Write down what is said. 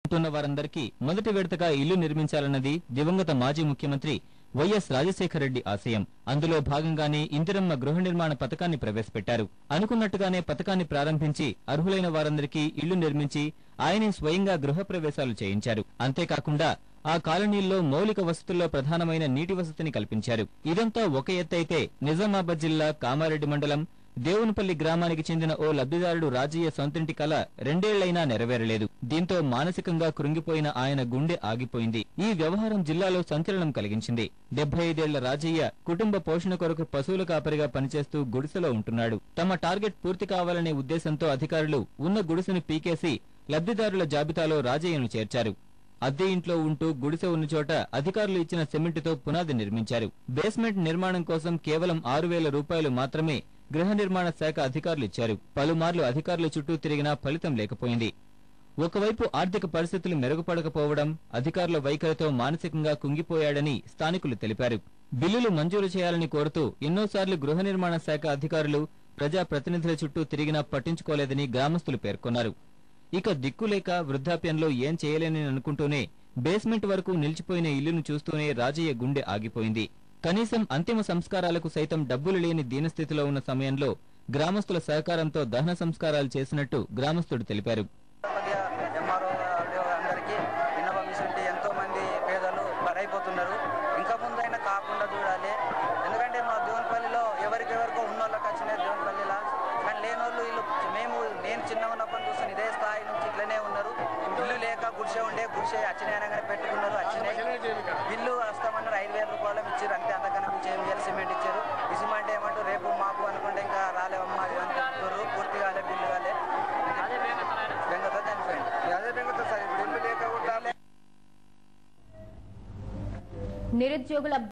ఉంటున్న వారందరికీ మొదటి విడతగా ఇల్లు నిర్మించాలన్నది దివంగత మాజీ ముఖ్యమంత్రి వైఎస్ రాజశేఖర రెడ్డి ఆశయం. అందులో భాగంగానే ఇందిరమ్మ గృహ నిర్మాణ పథకాన్ని ప్రవేశపెట్టారు. అనుకున్నట్టుగానే పథకాన్ని ప్రారంభించి అర్హులైన వారందరికీ ఇల్లు నిర్మించి ఆయనే స్వయంగా గృహ ప్రవేశాలు చేయించారు. అంతేకాకుండా ఆ కాలనీల్లో మౌలిక వసతుల్లో ప్రధానమైన నీటి వసతిని కల్పించారు. ఇదంతా ఒక ఎత్తైతే నిజామాబాద్ జిల్లా కామారెడ్డి మండలం దేవునిపల్లి గ్రామానికి చెందిన ఓ లబ్ధిదారుడు రాజయ్య సొంతింటి కల 2 ఏళ్లైనా నెరవేరలేదు. దీంతో మానసికంగా కృంగిపోయిన ఆయన గుండె ఆగిపోయింది. ఈ వ్యవహారం జిల్లాలో సంచలనం కలిగించింది. 75 ఏళ్ల రాజయ్య కుటుంబ పోషణ కొరకు పశువుల కాపరిగా పనిచేస్తూ గుడిసెలో ఉంటున్నాడు. తమ టార్గెట్ పూర్తి కావాలనే ఉద్దేశంతో అధికారులు ఉన్న గుడిసెను పీకేసి లబ్ధిదారుల జాబితాలో రాజయ్యను చేర్చారు. అద్దె ఇంట్లో ఉంటూ గుడిసె ఉన్న చోట అధికారులు ఇచ్చిన సిమెంటుతో పునాది నిర్మించారు. బేస్మెంట్ నిర్మాణం కోసం కేవలం 6,000 రూపాయలు మాత్రమే గృహ నిర్మాణ శాఖ అధికారులు ఇచ్చారు. పలుమార్లు అధికారుల చుట్టూ తిరిగినా ఫలితం లేకపోయింది. ఒకవైపు ఆర్థిక పరిస్థితులు మెరుగుపడకపోవడం, అధికారుల వైఖరితో మానసికంగా కుంగిపోయాడని స్థానికులు తెలిపారు. బిల్లులు మంజూరు చేయాలని కోరుతూ ఎన్నోసార్లు గృహ నిర్మాణ శాఖ అధికారులు ప్రజాప్రతినిధుల చుట్టూ తిరిగినా పట్టించుకోలేదని గ్రామస్తులు పేర్కొన్నారు. ఇక దిక్కులేక వృద్ధాప్యంలో ఏం చేయలేనని అనుకుంటూనే బేస్మెంట్ వరకు నిలిచిపోయిన ఇల్లును చూస్తూనే రాజయ్య గుండె ఆగిపోయింది. కనీసం అంతిమ సంస్కారాలకు సైతం డబ్బులు లేని దీనస్థితిలో ఉన్న సమయంలో గ్రామస్తుల సహకారంతో దహన సంస్కారాలు చేసినట్టు గ్రామస్తుడు తెలిపారు. ఎంతో మంది పేదలు బలైపోతున్నారు. ఇంకా ముందైనా కాకుండా చూడాలి. ఎందుకంటే మా దేవునిపల్లిలో ఎవరికెవరికో ఉన్నోళ్ళకి వచ్చినాయి దేవునిపల్లిలా, కానీ లేనోళ్ళు వీళ్ళు నేను చిన్న ఉన్నప్పటి చూసిన ఇదే స్థాయి నుంచి ఇట్లనే ఉన్నారు. ఇల్లు లేక గుడిసె ఉండే గుడిసె వచ్చినాయి అనగానే పెట్టుకున్నారు. వచ్చినాయి బిల్లు వస్తామన్నారు 5,000 రూపాయలు ఇచ్చారు. అంతే, అంతకన్నా మించి ఏం చేయాలి? సిమెంట్ ఇచ్చారు. ఈ సిమెంట్ ఏమంటూ రేపు మాకు అనుకుంటే ఇంకా రాలేవమ్మా అని చెప్తారు. పూర్తి కాలే, బిల్లు కాలే, బెంగతో చనిపోయింది. అదే బెంగతో సార్ ఇప్పుడు ఇల్లు లేక కూడా నిరుద్యోగుల